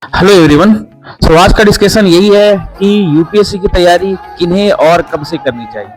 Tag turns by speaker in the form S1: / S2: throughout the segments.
S1: Hello everyone. आज का discussion यही है कि यूपीएससी की तैयारी किन्हें और कब से करनी चाहिए।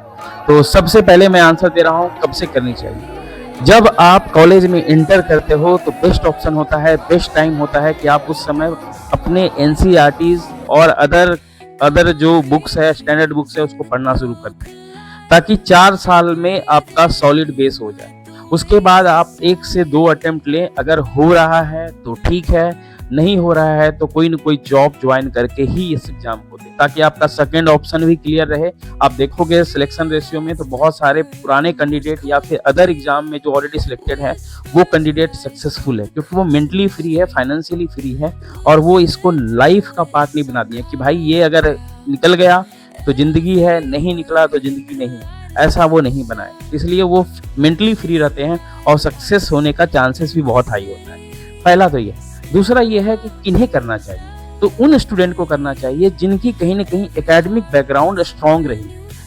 S1: तो सबसे पहले मैं आंसर दे रहा हूँ कब से करनी चाहिए। जब आप कॉलेज में इंटर करते हो तो बेस्ट ऑप्शन होता है, बेस्ट टाइम होता है कि आप उस समय अपने एनसीईआरटीज और अदर अदर जो बुक्स है, स्टैंडर्ड बुक्स है, उसको पढ़ना शुरू करते हैं ताकि 4 साल में आपका सॉलिड बेस हो जाए। उसके बाद आप 1 से 2 अटेम्प्ट लें, अगर हो रहा है तो ठीक है, नहीं हो रहा है तो कोई न कोई जॉब ज्वाइन करके ही इस एग्जाम को दें ताकि आपका सेकंड ऑप्शन भी क्लियर रहे। आप देखोगे सिलेक्शन रेशियो में तो बहुत सारे पुराने कैंडिडेट या फिर अदर एग्जाम में जो ऑलरेडी सिलेक्टेड है वो कैंडिडेट सक्सेसफुल है क्योंकि वो मेंटली फ्री है, फाइनेंशियली फ्री है और वो इसको लाइफ का पार्ट नहीं बना दिया कि भाई ये अगर निकल गया तो जिंदगी है, नहीं निकला तो जिंदगी नहीं है। ऐसा वो नहीं बनाए, इसलिए वो मेंटली फ्री रहते हैं और सक्सेस होने का चांसेस भी बहुत हाई होता है। पहला तो ये है। दूसरा ये है कि किन्हें करना चाहिए, तो उन स्टूडेंट को करना चाहिए जिनकी कहीं ना कहीं एकेडमिक बैकग्राउंड स्ट्रांग रही,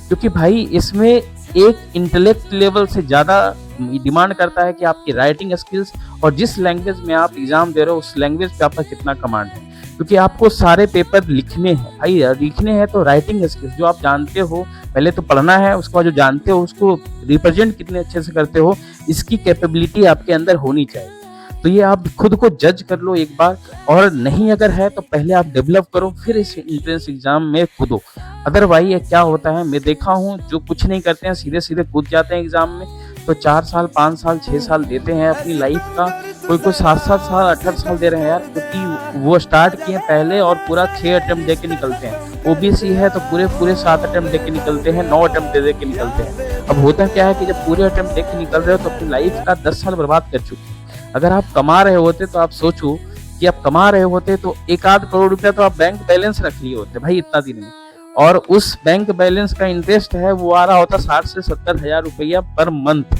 S1: क्योंकि भाई इसमें एक इंटेलेक्ट लेवल से ज़्यादा डिमांड करता है कि आपकी राइटिंग स्किल्स और जिस लैंग्वेज में आप एग्जाम दे रहे हो उस लैंग्वेज पे आपका कितना कमांड है, क्योंकि आपको सारे पेपर लिखने हैं। भाई लिखने हैं तो राइटिंग स्किल्स जो आप जानते हो पहले तो पढ़ना है, उसके बाद जो जानते हो उसको रिप्रेजेंट कितने अच्छे से करते हो, इसकी कैपेबिलिटी आपके अंदर होनी चाहिए। तो ये आप खुद को जज कर लो एक बार, और नहीं अगर है तो पहले आप डेवलप करो फिर इस एंट्रेंस एग्जाम में कूदो। अदरवाइज ये क्या होता है, मैं देखा हूँ जो कुछ नहीं करते हैं सीधे सीधे कूद जाते हैं एग्जाम में, तो 4 साल 5 साल 6 साल देते हैं अपनी लाइफ का, कोई कोई 7-7 साल 18 साल दे रहे हैं यार, क्योंकि वो स्टार्ट किए पहले और पूरा 6 अटेम्प्ट दे के निकलते हैं। ओबीसी है तो पूरे 7 अटेम्प्ट दे के निकलते हैं, 9 अटेम्प्ट दे के निकलते हैं। अब होता क्या है कि जब पूरे अटेम्प्ट दे के निकल रहे हो तो अपनी लाइफ का 10 साल बर्बाद कर चुके हैं। अगर आप कमा रहे होते तो आप सोचो कि आप कमा रहे होते तो 1-8 करोड़ रुपया तो आप बैंक बैलेंस रख लिए होते भाई इतना दिन में, और उस बैंक बैलेंस का इंटरेस्ट है वो आ रहा होता 60 से 70 हजार रुपया पर मंथ।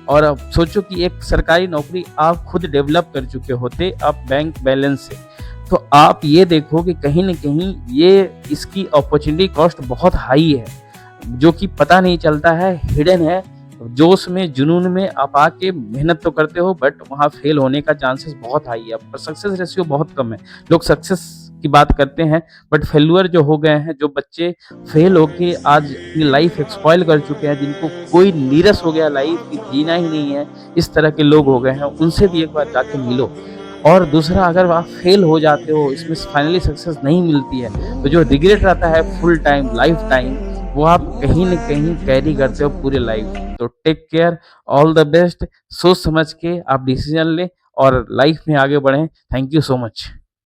S1: और अब सोचो कि एक सरकारी नौकरी आप खुद डेवलप कर चुके होते आप बैंक बैलेंस से, तो आप ये देखो कि कहीं न कहीं ये इसकी अपॉर्चुनिटी कॉस्ट बहुत हाई है, जो कि पता नहीं चलता है, हिडन है। जोश में जुनून में आप आके मेहनत तो करते हो बट वहाँ फेल होने का चांसेस बहुत हाई है, पर सक्सेस रेशियो बहुत कम है। लोग सक्सेस की बात करते हैं बट फेल्यूअर जो हो गए हैं, जो बच्चे फेल होके आज अपनी लाइफ एक्सपॉइल कर चुके हैं, जिनको कोई नीरस हो गया लाइफ की, जीना ही नहीं है, इस तरह के लोग हो गए हैं, उनसे भी एक बार जाके मिलो। और दूसरा, अगर आप फेल हो जाते हो, इसमें फाइनली सक्सेस नहीं मिलती है, तो जो रिग्रेट रहता है फुल टाइम लाइफ टाइम, वो आप कहीं न कहीं कैरी करते हो पूरे लाइफ। तो take care, all the best, सोच समझ के आप डिसीजन लें और लाइफ में आगे बढ़ें। Thank you so much.